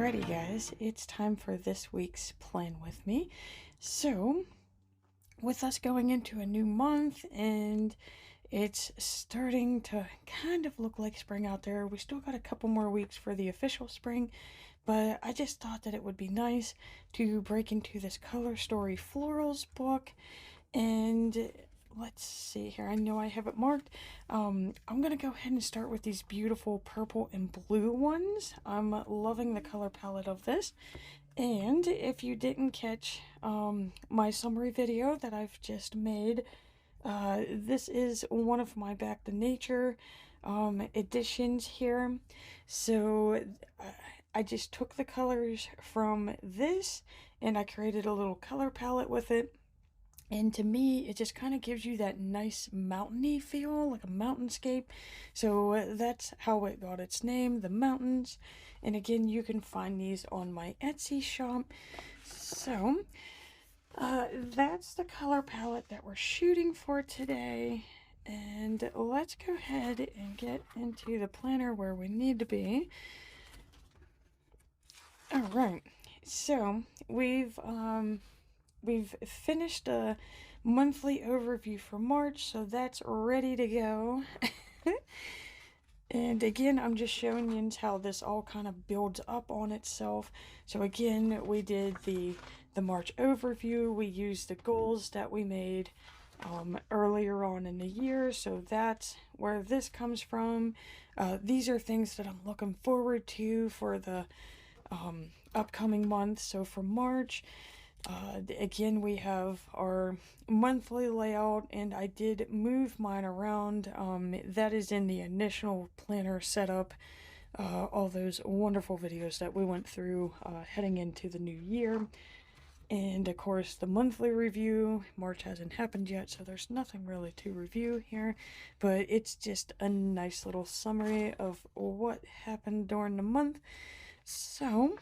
Alrighty guys, it's time for this week's plan with me. So, with us going into a new month and it's starting to kind of look like spring out there, we still got a couple more weeks for the official spring, but I just thought that it would be nice to break into this Color Story Florals book. And let's see here, I know I have it marked. I'm gonna go ahead and start with these beautiful purple and blue ones. I'm loving the color palette of this. And if you didn't catch my summary video that I've just made, this is one of my Back to Nature editions here. So I just took the colors from this and I created a little color palette with it. And to me, it just kind of gives you that nice mountainy feel, like a mountainscape. So that's how it got its name, the mountains. And again, you can find these on my Etsy shop. So that's the color palette that we're shooting for today. And let's go ahead and get into the planner where we need to be. All right, so we've finished a monthly overview for March, so that's ready to go. And again, I'm just showing you how this all kind of builds up on itself. So again, we did the March overview. We used the goals that we made earlier on in the year, so that's where this comes from. These are things that I'm looking forward to for the upcoming month. So for March, again, we have our monthly layout, and I did move mine around. That is in the initial planner setup, all those wonderful videos that we went through heading into the new year. And of course, the monthly review. March hasn't happened yet, so there's nothing really to review here, but it's just a nice little summary of what happened during the month. So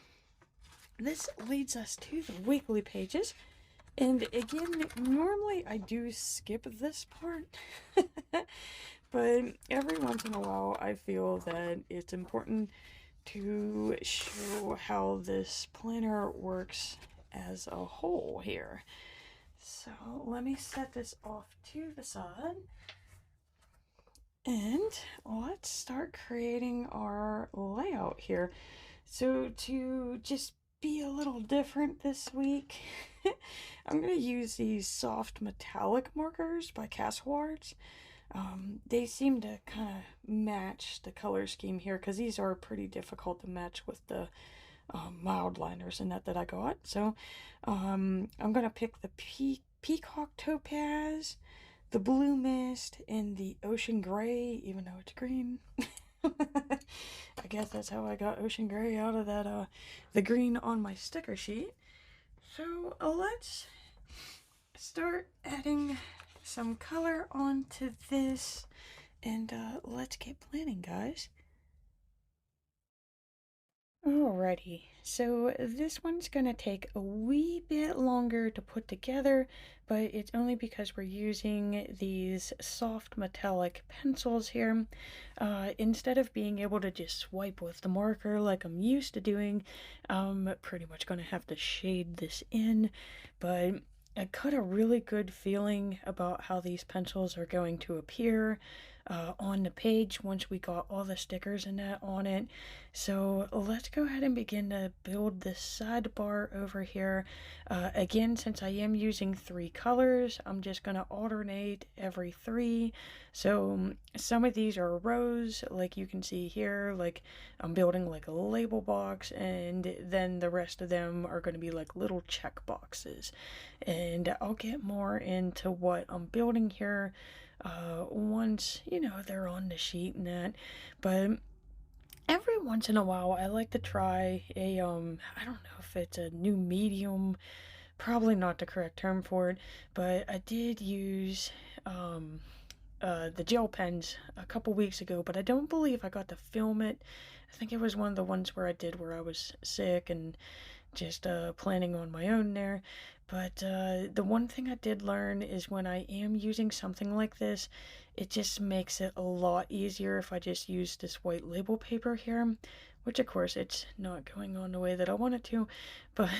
this leads us to the weekly pages, and again, normally I do skip this part, but every once in a while I feel that it's important to show how this planner works as a whole here. So let me set this off to the side, and let's start creating our layout here. So to just be a little different this week, I'm going to use these soft metallic markers by Castlewards. They seem to kind of match the color scheme here, because these are pretty difficult to match with the mild liners and that I got. So I'm going to pick the Peacock Topaz, the Blue Mist, and the Ocean Gray, even though it's green. I guess that's how I got Ocean Gray out of that, the green on my sticker sheet. So let's start adding some color onto this, and let's get planning, guys. Alrighty, so this one's gonna take a wee bit longer to put together, but it's only because we're using these soft metallic pencils here. Instead of being able to just swipe with the marker like I'm used to doing, I'm pretty much gonna have to shade this in, but I got a really good feeling about how these pencils are going to appear on the page once we got all the stickers and that on it. So let's go ahead and begin to build this sidebar over here. Again, since I am using 3 colors, I'm just going to alternate every 3. So some of these are rows, like you can see here, like I'm building like a label box, and then the rest of them are going to be like little check boxes. And I'll get more into what I'm building here once, you know, they're on the sheet and that. But every once in a while I like to try a I don't know if it's a new medium, probably not the correct term for it, but I did use the gel pens a couple weeks ago, but I don't believe I got to film it. I think it was one of the ones where I was sick and just planning on my own there. But the one thing I did learn is when I am using something like this, it just makes it a lot easier if I just use this white label paper here, which of course it's not going on the way that I want it to, but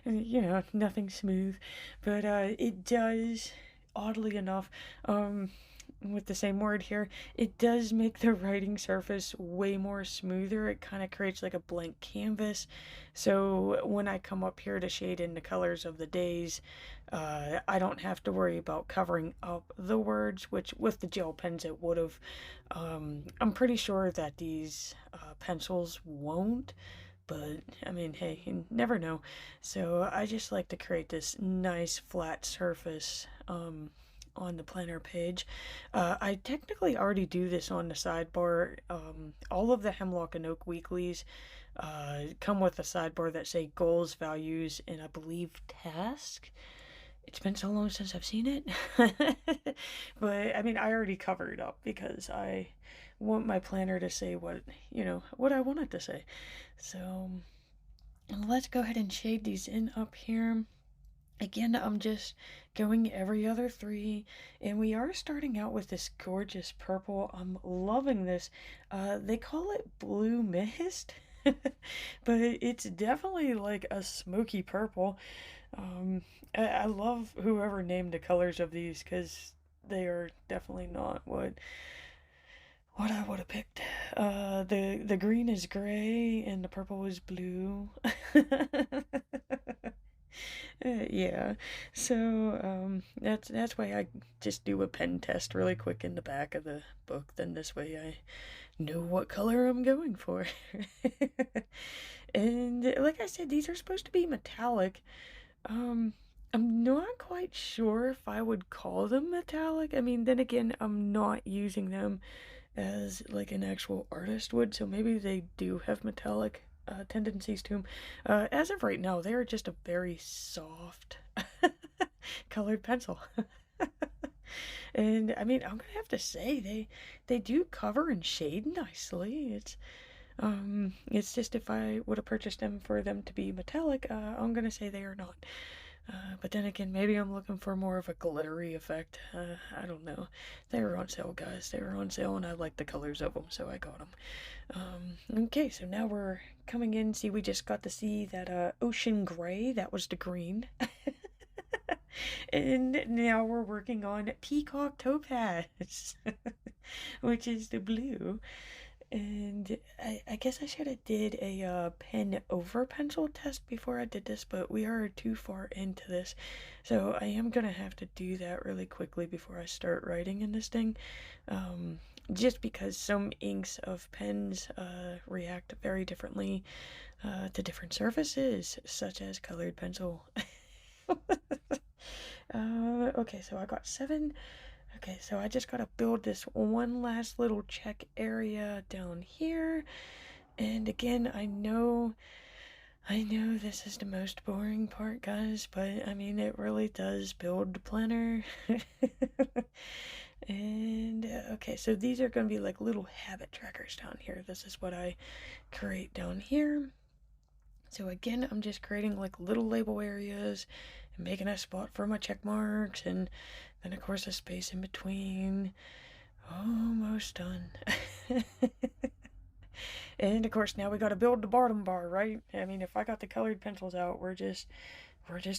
you know, nothing smooth. But it does, oddly enough, with the same word here, it does make the writing surface way more smoother. It kind of creates like a blank canvas. So when I come up here to shade in the colors of the days, I don't have to worry about covering up the words, which with the gel pens it would have. I'm pretty sure that these pencils won't, but I mean, hey, you never know. So I just like to create this nice flat surface on the planner page. I technically already do this on the sidebar. All of the Hemlock and Oak weeklies come with a sidebar that say goals, values, and I believe task. It's been so long since I've seen it. But I mean, I already covered it up because I want my planner to say what, you know, what I want it to say. So let's go ahead and shade these in up here. Again, I'm just going every other 3, and we are starting out with this gorgeous purple. I'm loving this. They call it blue mist, but it's definitely like a smoky purple. I love whoever named the colors of these because they are definitely not what I would have picked. The green is gray and the purple is blue. Yeah, so that's why I just do a pen test really quick in the back of the book. Then this way I know what color I'm going for. And like I said, these are supposed to be metallic. I'm not quite sure if I would call them metallic. I mean, then again, I'm not using them as like an actual artist would, so maybe they do have metallic tendencies to them. As of right now, they are just a very soft colored pencil. And I mean, I'm gonna have to say they do cover and shade nicely. It's just if I would have purchased them for them to be metallic, I'm gonna say they are not. But then again, maybe I'm looking for more of a glittery effect. I don't know. They were on sale, guys. They were on sale, and I like the colors of them, so I got them. Okay, so now we're coming in. See, we just got to see that ocean gray. That was the green. And now we're working on peacock topaz, which is the blue. And I guess I should have did a pen over pencil test before I did this, but we are too far into this, so I am gonna have to do that really quickly before I start writing in this thing, just because some inks of pens react very differently to different surfaces, such as colored pencil. Okay, so I got 7. Okay, so I just gotta build this one last little check area down here. And again, I know this is the most boring part, guys, but I mean, it really does build the planner. And okay, so these are gonna be like little habit trackers down here. This is what I create down here. So again, I'm just creating like little label areas and making a spot for my check marks, and then of course a space in between. Almost done. And of course now we got to build the bottom bar, right? I mean, if I got the colored pencils out, we're just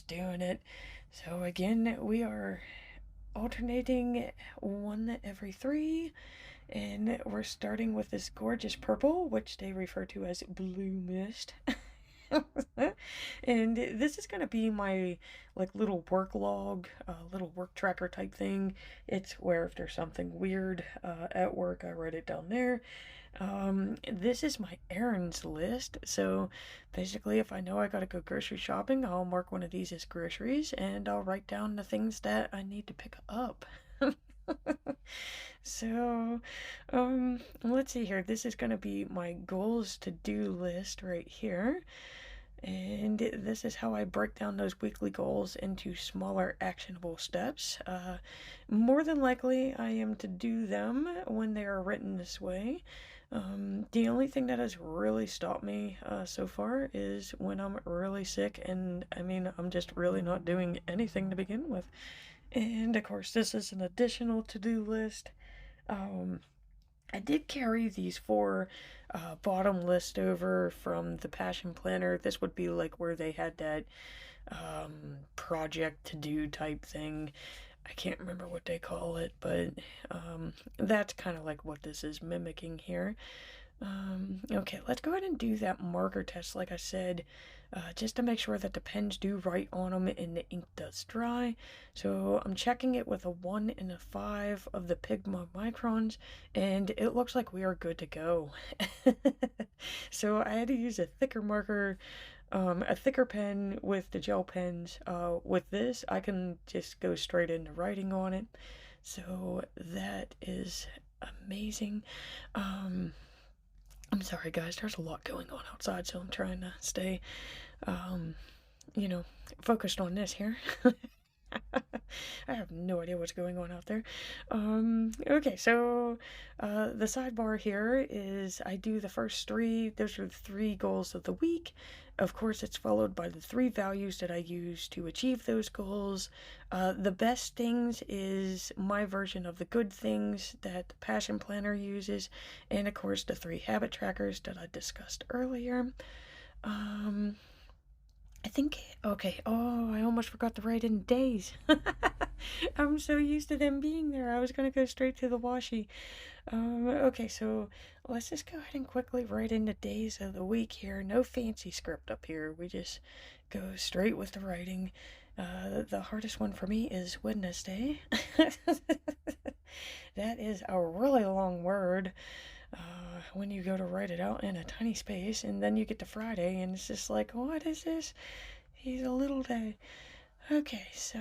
doing it. So again, we are alternating 1 every 3, and we're starting with this gorgeous purple, which they refer to as blue mist. And this is going to be my like little work log, little work tracker type thing. It's where if there's something weird at work, I write it down there. This is my errands list. So basically, if I know I gotta go grocery shopping, I'll mark one of these as groceries, and I'll write down the things that I need to pick up. So let's see here. This is going to be my goals to do list right here, and this is how I break down those weekly goals into smaller actionable steps. More than likely I am to do them when they are written this way. The only thing that has really stopped me so far is when I'm really sick, and I mean, I'm just really not doing anything to begin with. And of course, this is an additional to-do list. I did carry these four bottom list over from the Passion Planner. This would be like where they had that project to do type thing. I can't remember what they call it, but that's kind of like what this is mimicking here. Okay, let's go ahead and do that marker test, like I said, just to make sure that the pens do write on them and the ink does dry. So I'm checking it with a 1 and a 5 of the Pigma microns, and it looks like we are good to go. So I had to use a thicker marker, a thicker pen with the gel pens. With this, I can just go straight into writing on it. So that is amazing. I'm sorry, guys, there's a lot going on outside, so I'm trying to stay, you know, focused on this here. I have no idea what's going on out there. Okay, so the sidebar here is I do the first three. Those are the 3 goals of the week. Of course, it's followed by the 3 values that I use to achieve those goals. The best things is my version of the good things that the Passion Planner uses, and of course the 3 habit trackers that I discussed earlier. I think, okay, oh, I almost forgot to write in days. I'm so used to them being there. I was going to go straight to the washi. Okay, so let's just go ahead and quickly write in the days of the week here. No fancy script up here. We just go straight with the writing. The hardest one for me is Wednesday. That is a really long word. When you go to write it out in a tiny space, and then you get to Friday and it's just like, what is this? He's a little day. Okay, so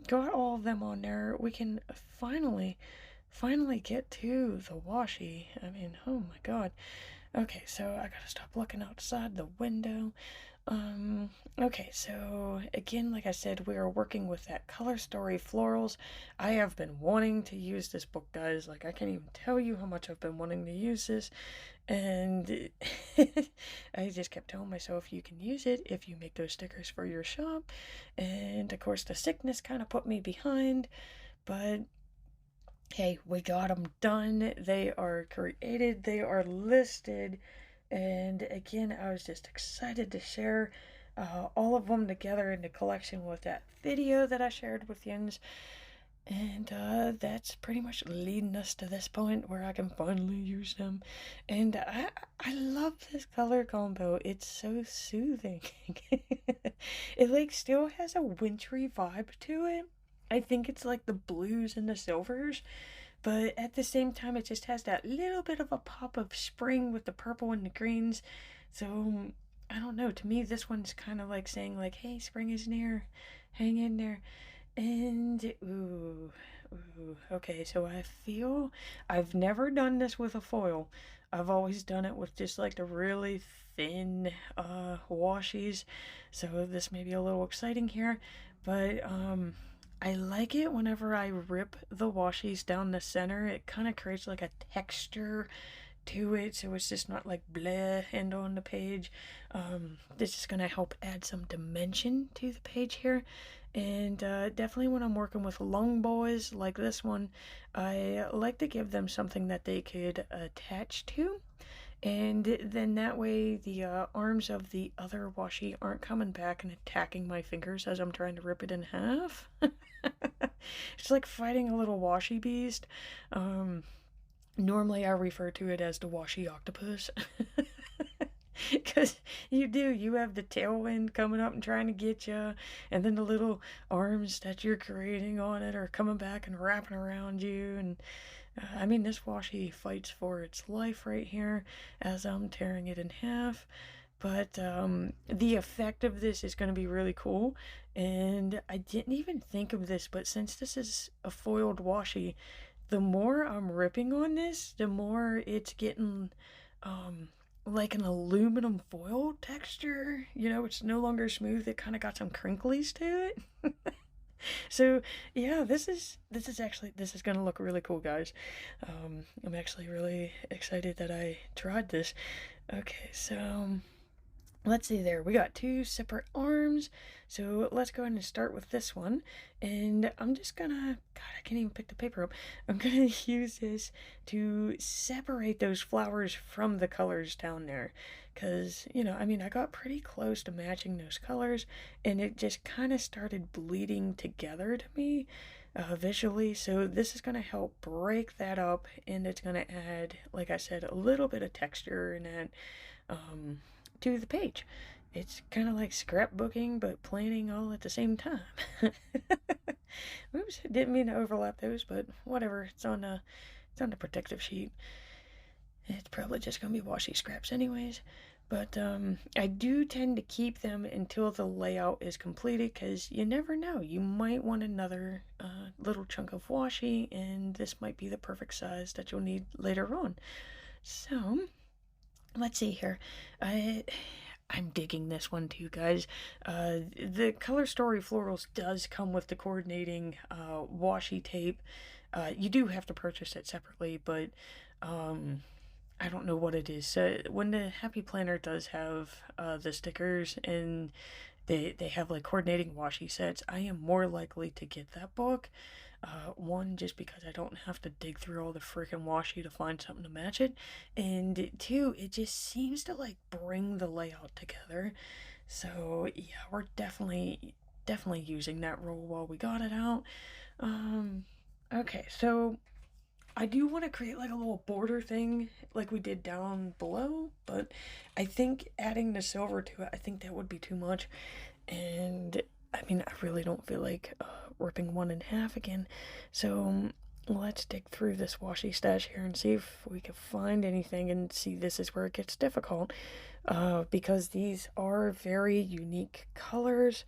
got all of them on there. We can finally get to the washi. I mean, oh my god. Okay, so I gotta stop looking outside the window. Okay, so again, like I said, we are working with that Color Story Florals. I have been wanting to use this book, guys. Like, I can't even tell you how much I've been wanting to use this. And I just kept telling myself you can use it if you make those stickers for your shop. And of course, the sickness kind of put me behind. But hey, we got them done. They are created, they are listed. And again, I was just excited to share all of them together in the collection with that video that I shared with Jens. And that's pretty much leading us to this point where I can finally use them. And I love this color combo. It's so soothing. It like still has a wintry vibe to it. I think it's like the blues and the silvers. But at the same time, it just has that little bit of a pop of spring with the purple and the greens. So, I don't know. To me, this one's kind of like saying, like, hey, spring is near. Hang in there. And, ooh, okay. So I feel I've never done this with a foil. I've always done it with just like the really thin washies. So this may be a little exciting here. But, I like it whenever I rip the washies down the center. It kind of creates like a texture to it, so it's just not like bleh and on the page. This is going to help add some dimension to the page here. And definitely when I'm working with long boys like this one, I like to give them something that they could attach to. And then that way the arms of the other washi aren't coming back and attacking my fingers as I'm trying to rip it in half. It's like fighting a little washi beast. Normally I refer to it as the washi octopus. Because you have the tailwind coming up and trying to get you, and then the little arms that you're creating on it are coming back and wrapping around you. And I mean, this washi fights for its life right here as I'm tearing it in half. But the effect of this is going to be really cool. And I didn't even think of this, but since this is a foiled washi, the more I'm ripping on this, the more it's getting like an aluminum foil texture. You know, it's no longer smooth. It kind of got some crinklies to it. So yeah, this is gonna look really cool, guys. I'm actually really excited that I tried this. Okay, so let's see there, we got two separate arms, so let's go ahead and start with this one. And I'm just gonna, God, I can't even pick the paper up. I'm gonna use this to separate those flowers from the colors down there, because, you know, I mean, I got pretty close to matching those colors, and it just kind of started bleeding together to me visually. So this is going to help break that up, and it's going to add, like I said, a little bit of texture and add to the page. It's kind of like scrapbooking, but planning all at the same time. Oops, didn't mean to overlap those, but whatever. It's on the protective sheet. It's probably just gonna be washi scraps anyways. But I do tend to keep them until the layout is completed, because you never know. You might want another little chunk of washi, and this might be the perfect size that you'll need later on. So let's see here. I'm digging this one too, guys. The Color Story Florals does come with the coordinating washi tape. You do have to purchase it separately, but I don't know what it is. When the Happy Planner does have the stickers and they have like coordinating washi sets, I am more likely to get that book. One, just because I don't have to dig through all the freaking washi to find something to match it, and two, it just seems to like bring the layout together. So yeah, we're definitely using that roll while we got it out. Okay, so I do want to create like a little border thing like we did down below, but I think adding the silver to it, I think that would be too much. And I mean, I really don't feel like ripping one in half again. So let's dig through this washi stash here and see if we can find anything. And see, this is where it gets difficult because these are very unique colors.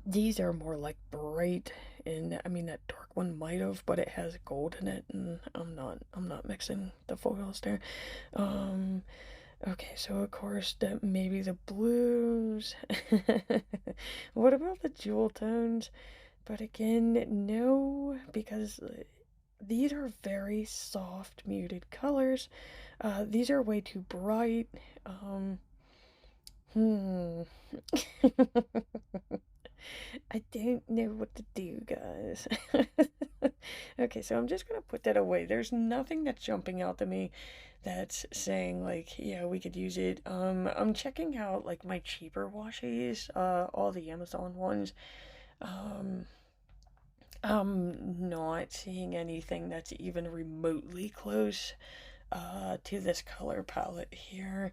These are more like bright, and I mean that dark one might have, but it has gold in it, and I'm not mixing the foils there. Okay, so of course that maybe the blues. What about the jewel tones? But again, no, because these are very soft, muted colors. These are way too bright. I don't know what to do, guys. Okay, so I'm just gonna put that away. There's nothing that's jumping out to me that's saying like, yeah, we could use it. I'm checking out like my cheaper washies, all the Amazon ones. I'm not seeing anything that's even remotely close to this color palette here.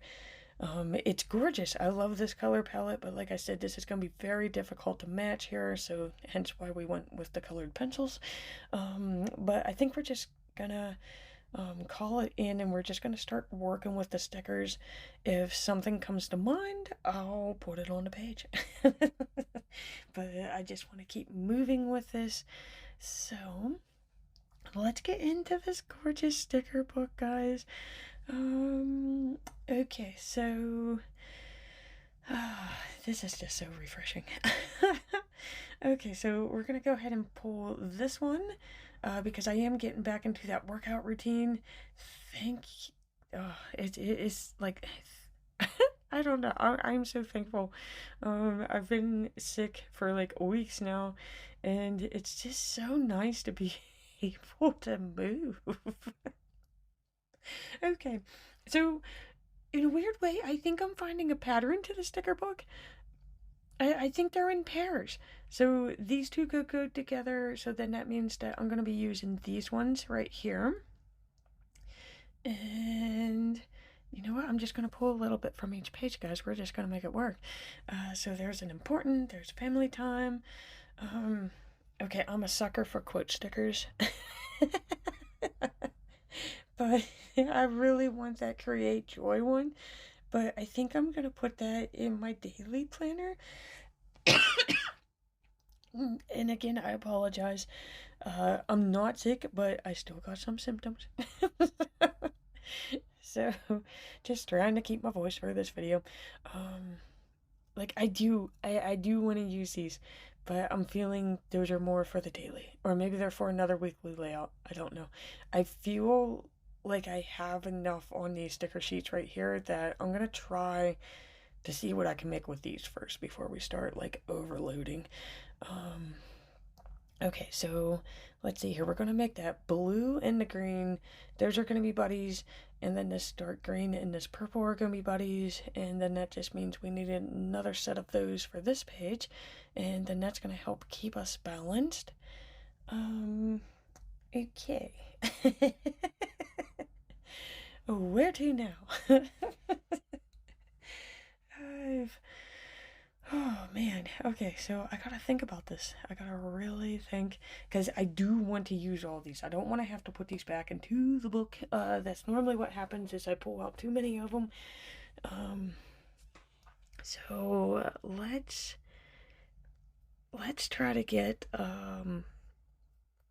It's gorgeous. I love this color palette, but like I said, this is going to be very difficult to match here, so hence why we went with the colored pencils. But I think we're just gonna call it in, and we're just gonna start working with the stickers. If something comes to mind, I'll put it on the page. But I just want to keep moving with this. So let's get into this gorgeous sticker book, guys. Okay, so this is just so refreshing. Okay, so we're gonna go ahead and pull this one because I am getting back into that workout routine. It is like I don't know. I'm so thankful. I've been sick for like weeks now, and it's just so nice to be able to move. Okay, so in a weird way, I think I'm finding a pattern to the sticker book. I think they're in pairs. So these two could go together, so then that means that I'm going to be using these ones right here. And you know what? I'm just going to pull a little bit from each page, guys. We're just going to make it work. So there's an important, there's family time. Okay, I'm a sucker for quote stickers. But I really want that Create Joy one. But I think I'm going to put that in my daily planner. And again, I apologize. I'm not sick, but I still got some symptoms. So, just trying to keep my voice for this video. Like I do want to use these, but I'm feeling those are more for the daily, or maybe they're for another weekly layout. I don't know. I feel like I have enough on these sticker sheets right here that I'm gonna try to see what I can make with these first before we start like overloading. Okay, so let's see here. We're gonna make that blue and the green. Those are gonna be buddies, and then this dark green and this purple are gonna be buddies, and then that just means we need another set of those for this page, and then that's gonna help keep us balanced. Okay. Where to now? I've Oh man, okay, so I gotta think about this. I gotta really think, because I do want to use all these. I don't want to have to put these back into the book. That's normally what happens is I pull out too many of them. So let's try to get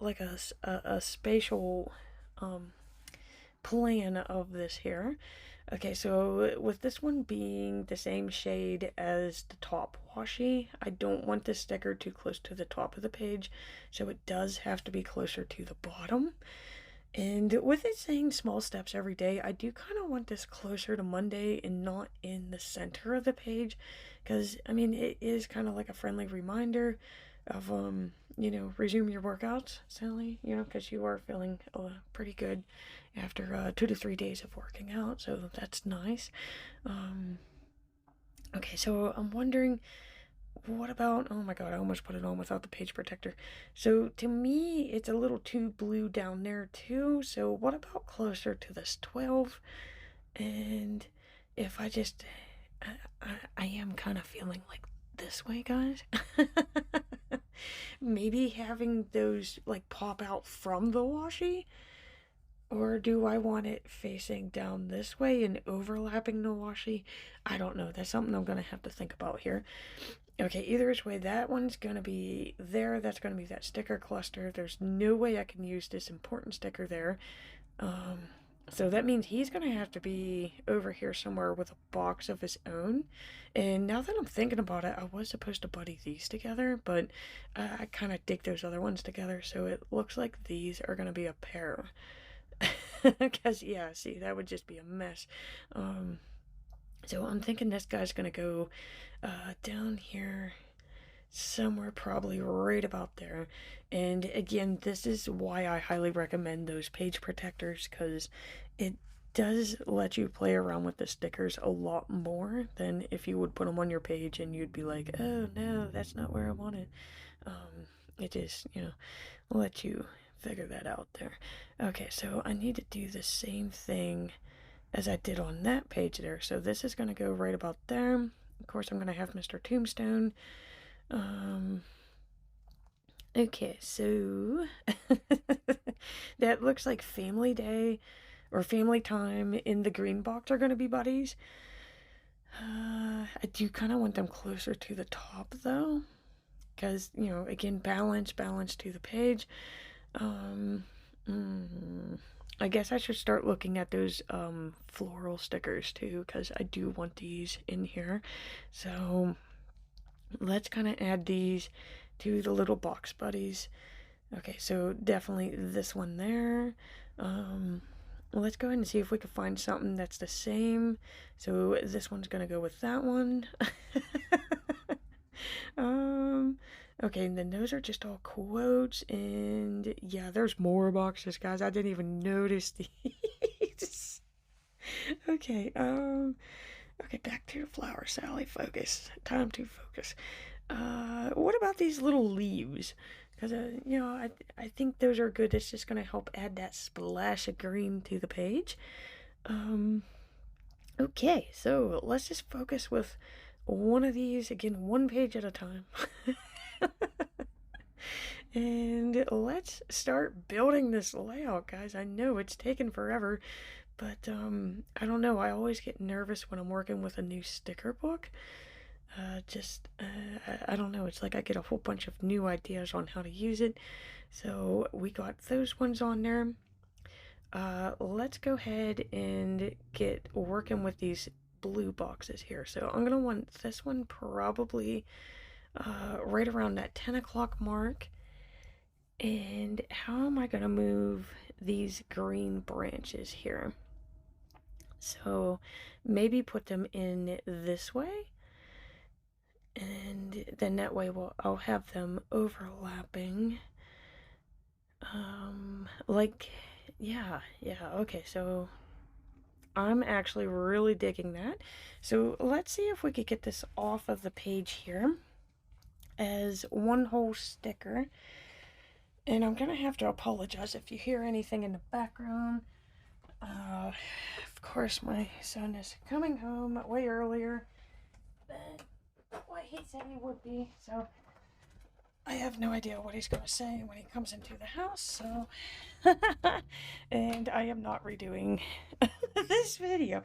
like a spatial plan of this here. Okay, so with this one being the same shade as the top washi, I don't want this sticker too close to the top of the page, so it does have to be closer to the bottom. And with it saying small steps every day, I do kind of want this closer to Monday and not in the center of the page, because, I mean, it is kind of like a friendly reminder of, you know, resume your workouts, Sally, you know, because you are feeling pretty good after 2 to 3 days of working out, so that's nice. Okay, so I'm wondering, what about, oh my god, I almost put it on without the page protector. So to me, it's a little too blue down there too, so what about closer to this 12? And if I just, I am kind of feeling like this way, guys. Maybe having those like pop out from the washi, or do I want it facing down this way and overlapping the washi? I don't know. That's something I'm gonna have to think about here. Okay, either which way, that one's gonna be there. That's gonna be that sticker cluster. There's no way I can use this important sticker there. So that means he's gonna have to be over here somewhere with a box of his own. And now that I'm thinking about it, I was supposed to buddy these together, but I kind of dig those other ones together, so it looks like these are gonna be a pair. Because, yeah, see, that would just be a mess. So I'm thinking this guy's gonna go down here somewhere, probably right about there. And again, this is why I highly recommend those page protectors, because it does let you play around with the stickers a lot more than if you would put them on your page and you'd be like, oh no, that's not where I want it. It just, you know, let you figure that out there. Okay, so I need to do the same thing as I did on that page there. So this is going to go right about there. Of course, I'm going to have Mr. Tombstone. Okay, so that looks like Family Day or Family Time in the green box are going to be buddies. I do kind of want them closer to the top though, because, you know, again, balance to the page. I guess I should start looking at those floral stickers too, because I do want these in here. So let's kind of add these to the little box buddies. Okay, so definitely this one there. Let's go ahead and see if we can find something that's the same. So this one's gonna go with that one. Okay, and then those are just all quotes, and yeah, there's more boxes, guys. I didn't even notice these. Okay, okay, back to your flower, Sally. Focus. Time to focus. What about these little leaves? Because, you know, I think those are good. It's just going to help add that splash of green to the page. Okay, so let's just focus with one of these, again, one page at a time. And let's start building this layout, guys. I know it's taken forever, but I don't know. I always get nervous when I'm working with a new sticker book. I don't know. It's like I get a whole bunch of new ideas on how to use it. So we got those ones on there. Let's go ahead and get working with these blue boxes here. So I'm gonna want this one probably right around that 10 o'clock mark. And how am I gonna move these green branches here. So maybe put them in this way, and then that way I'll have them overlapping. Yeah, okay, so I'm actually really digging that. So let's see if we could get this off of the page here as one whole sticker. And I'm gonna have to apologize if you hear anything in the background. Of course, my son is coming home way earlier than what he said he would be, so I have no idea what he's going to say when he comes into the house, so... And I am not redoing this video.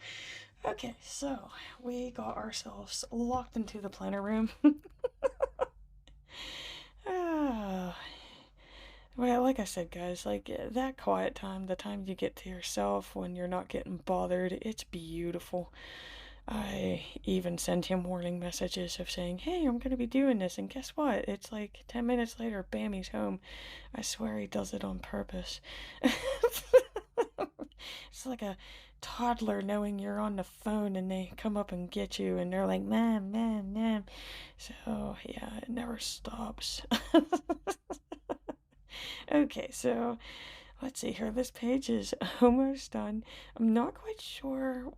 Okay, so we got ourselves locked into the planner room. Well, like I said, guys, like that quiet time, the time you get to yourself when you're not getting bothered, it's beautiful. I even send him warning messages of saying, hey, I'm going to be doing this, and guess what? It's like 10 minutes later, bam, he's home. I swear he does it on purpose. It's like a toddler knowing you're on the phone and they come up and get you and they're like, Mom, Mom, Mom. So, yeah, it never stops. Okay, so let's see here. This page is almost done. I'm not quite sure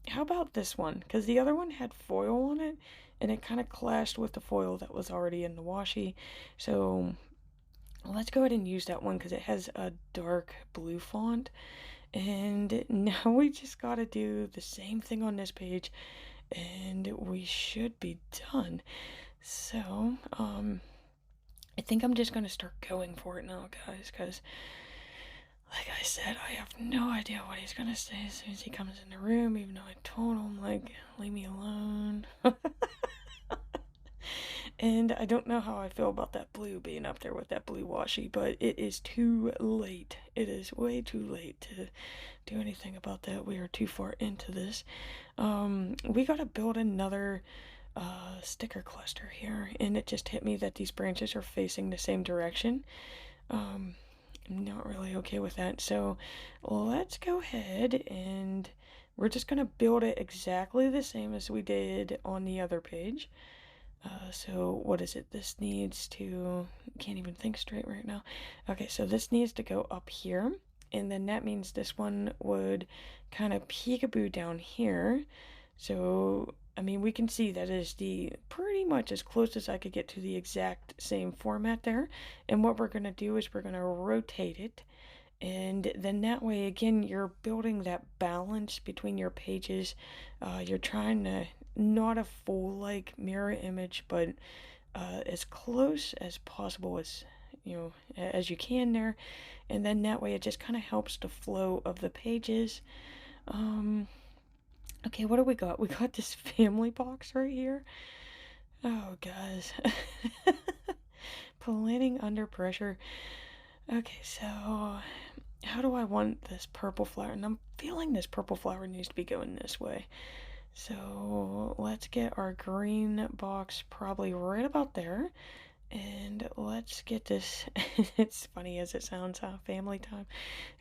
how about this one? Because the other one had foil on it, and it kind of clashed with the foil that was already in the washi. So let's go ahead and use that one because it has a dark blue font. And now we just got to do the same thing on this page, and we should be done. So, I think I'm just going to start going for it now, guys, because, like I said, I have no idea what he's going to say as soon as he comes in the room, even though I told him, like, leave me alone. And I don't know how I feel about that blue being up there with that blue washi, but it is too late. It is way too late to do anything about that. We are too far into this. We got to build another sticker cluster here, and it just hit me that these branches are facing the same direction. I'm not really okay with that, so let's go ahead and we're just gonna build it exactly the same as we did on the other page. So what is it? This needs to, can't even think straight right now. Okay, so this needs to go up here, and then that means this one would kind of peekaboo down here. So I mean, we can see that is pretty much as close as I could get to the exact same format there. And what we're going to do is we're going to rotate it. And then that way, again, you're building that balance between your pages. You're trying to, not a full, like, mirror image, but as close as possible as, as you can there. And then that way, it just kind of helps the flow of the pages. Okay, what do we got? We got this family box right here. Oh, guys. Planning under pressure. Okay, so how do I want this purple flower? And I'm feeling this purple flower needs to be going this way. So let's get our green box probably right about there. And let's get this, it's funny as it sounds, family time,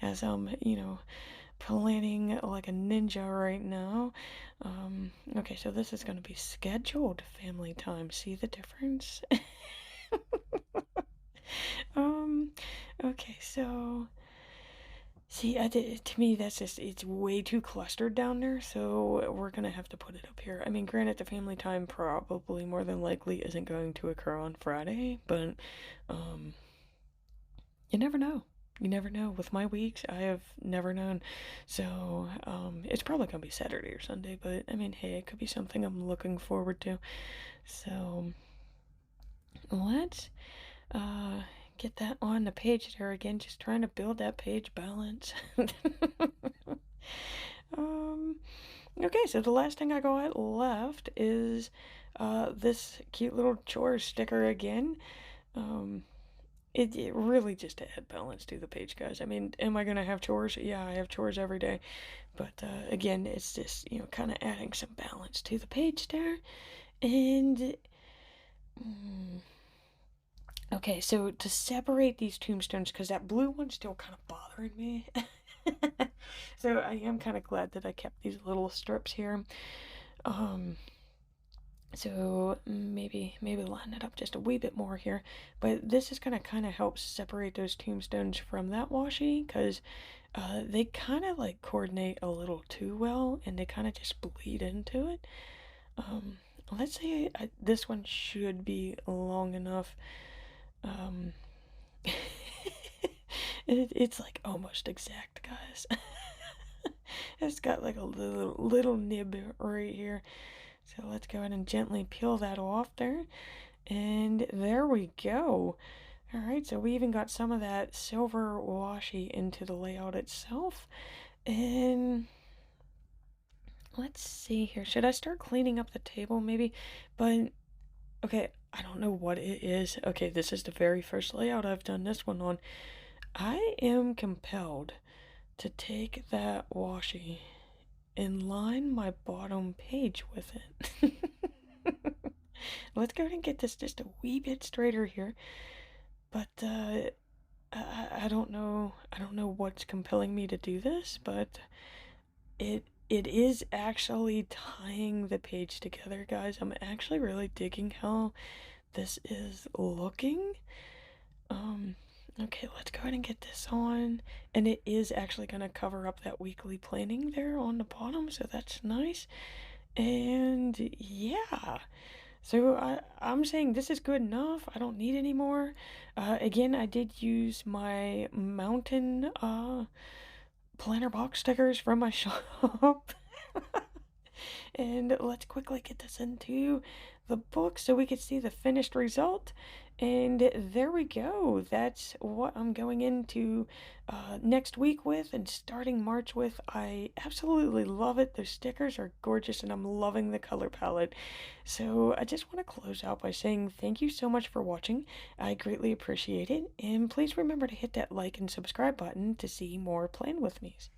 as I'm, planning like a ninja right now. Okay, so this is going to be scheduled family time. See the difference? Okay, so see, to me that's just, it's way too clustered down there, so we're gonna have to put it up here. I mean, granted, the family time probably more than likely isn't going to occur on Friday, but you never know. You never know. With my weeks, I have never known. So, it's probably going to be Saturday or Sunday, but, I mean, hey, it could be something I'm looking forward to. So, let's, get that on the page there again, just trying to build that page balance. Okay, so the last thing I got left is, this cute little chores sticker again. It really just to add balance to the page, guys. I mean, am I going to have chores? Yeah, I have chores every day. But, again, it's just, kind of adding some balance to the page there. And, Okay, so to separate these tombstones, because that blue one's still kind of bothering me. So I am kind of glad that I kept these little strips here. Um, so maybe line it up just a wee bit more here. But this is gonna kind of help separate those tombstones from that washi, because they kind of like coordinate a little too well, and they kind of just bleed into it. Let's say this one should be long enough. Um, it's like almost exact, guys. It's got like a little nib right here. So let's go ahead and gently peel that off there. And there we go. Alright, so we even got some of that silver washi into the layout itself. And let's see here. Should I start cleaning up the table maybe? But, okay, I don't know what it is. Okay, this is the very first layout I've done this one on. I am compelled to take that washi and line my bottom page with it. Let's go ahead and get this just a wee bit straighter here. But I don't know what's compelling me to do this, but it is actually tying the page together, guys. I'm actually really digging how this is looking. Okay, let's go ahead and get this on. And it is actually going to cover up that weekly planning there on the bottom, so that's nice. And yeah, so I'm saying this is good enough. I don't need any more. Again, I did use my mountain planner box stickers from my shop. And let's quickly get this into the book so we can see the finished result. And there we go. That's what I'm going into next week with and starting March with. I absolutely love it. Those stickers are gorgeous and I'm loving the color palette. So I just want to close out by saying thank you so much for watching. I greatly appreciate it. And please remember to hit that like and subscribe button to see more Plan With Me's.